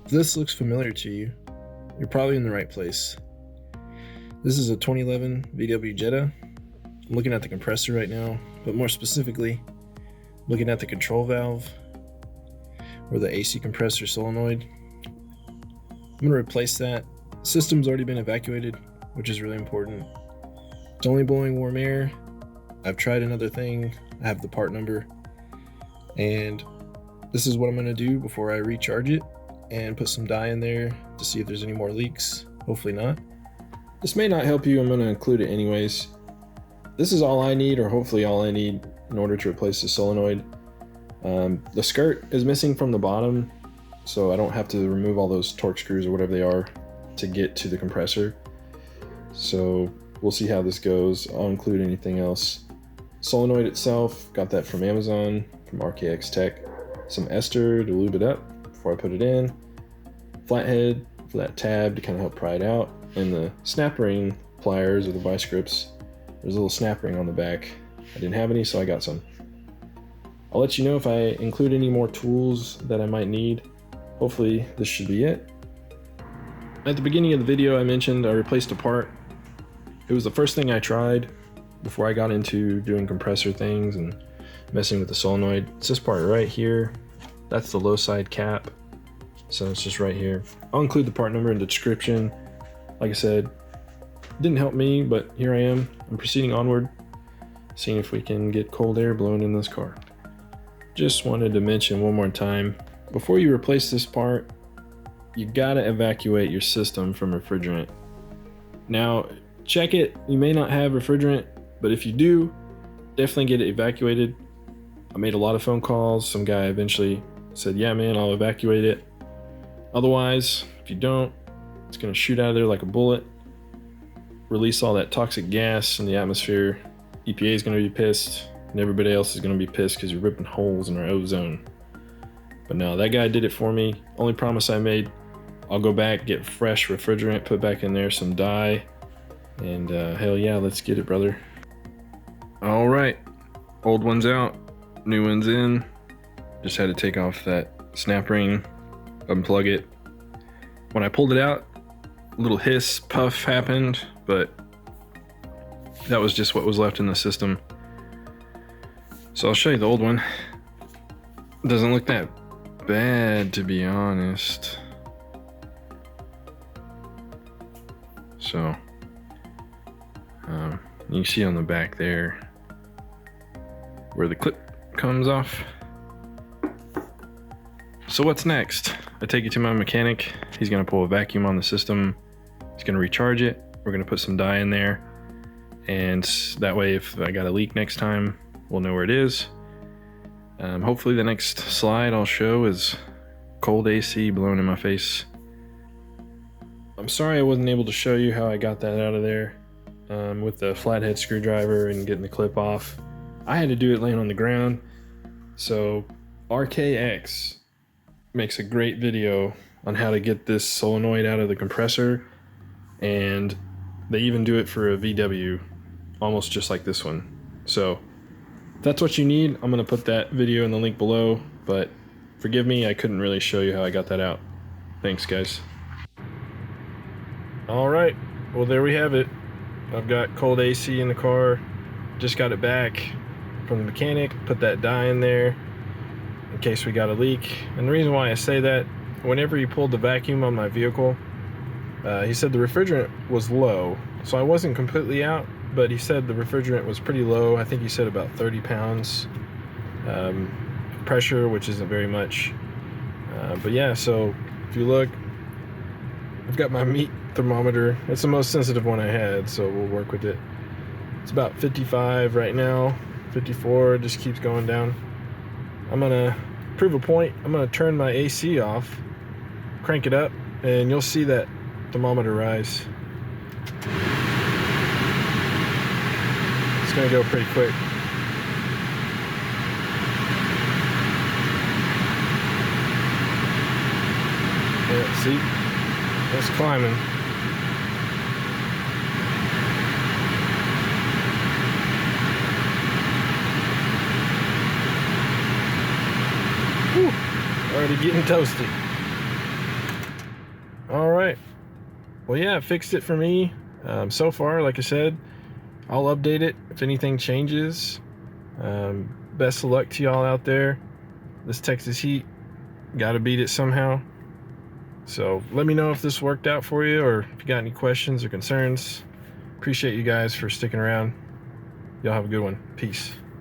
If this looks familiar to you, you're probably in the right place. This is a 2011 VW Jetta. I'm looking at the compressor right now, but more specifically, looking at the control valve or the AC compressor solenoid. I'm going to replace that. The system's already been evacuated, which is really important. It's only blowing warm air. I've tried another thing. I have the part number. And this is what I'm going to do before I recharge it and put some dye in there to see if there's any more leaks. Hopefully not. This may not help you. I'm going to include it anyways. This is all I need, or hopefully all I need, in order to replace the solenoid. The skirt is missing from the bottom, so I don't have to remove all those torque screws or whatever they are to get to the compressor. So we'll see how this goes. I'll include anything else. Solenoid itself, got that from Amazon, from RKXtech. Some ester to lube it up before I put it in. Flathead for that tab to kind of help pry it out. And the snap ring pliers or the vice grips. There's a little snap ring on the back. I didn't have any, so I got some. I'll let you know if I include any more tools that I might need. Hopefully this should be it. At the beginning of the video I mentioned I replaced a part. It was the first thing I tried before I got into doing compressor things and messing with the solenoid. It's this part right here. That's the low side cap. So it's just right here. I'll include the part number in the description. Like I said, didn't help me, but here I am. I'm proceeding onward, seeing if we can get cold air blowing in this car. Just wanted to mention one more time, before you replace this part, you gotta evacuate your system from refrigerant. Now, check it. You may not have refrigerant, but if you do, definitely get it evacuated. I made a lot of phone calls. Some guy eventually said, yeah, man, I'll evacuate it. Otherwise, if you don't, it's gonna shoot out of there like a bullet, release all that toxic gas in the atmosphere. EPA is gonna be pissed, and everybody else is gonna be pissed because you're ripping holes in our ozone. But no, that guy did it for me. Only promise I made, I'll go back, get fresh refrigerant, put back in there some dye, and hell yeah, let's get it, brother. All right, old one's out, new one's in. Just had to take off that snap ring, unplug it. When I pulled it out, a little hiss, puff happened, but that was just what was left in the system. So I'll show you the old one. Doesn't look that bad, to be honest. So you can see on the back there where the clip comes off. So what's next? I take it to my mechanic. He's gonna pull a vacuum on the system. He's gonna recharge it. We're gonna put some dye in there, and that way if I got a leak next time, we'll know where it is. Hopefully the next slide I'll show is cold AC blowing in my face. I'm sorry I wasn't able to show you how I got that out of there with the flathead screwdriver and getting the clip off. I had to do it laying on the ground. So RKX makes a great video on how to get this solenoid out of the compressor, and they even do it for a VW, almost just like this one. So if that's what you need, I'm gonna put that video in the link below, but forgive me, I couldn't really show you how I got that out. Thanks, guys. All right, well, there we have it. I've got cold AC in the car. Just got it back from the mechanic, put that dye in there in case we got a leak. And the reason why I say that, whenever he pulled the vacuum on my vehicle, he said the refrigerant was low. So I wasn't completely out, but he said the refrigerant was pretty low. I think he said about 30 pounds pressure, which isn't very much. But yeah, so if you look, I've got my meat thermometer. It's the most sensitive one I had, so we'll work with it. It's about 55 right now, 54, just keeps going down. I'm gonna prove a point. I'm gonna turn my AC off, crank it up, and you'll see that thermometer rise. It's gonna go pretty quick. Yeah, see? It's climbing. Whew, already getting toasty. All right. Well, yeah, it fixed it for me. So far, like I said, I'll update it if anything changes. Best of luck to y'all out there. This Texas heat, gotta beat it somehow. So let me know if this worked out for you, or if you got any questions or concerns. Appreciate you guys for sticking around. Y'all have a good one. Peace.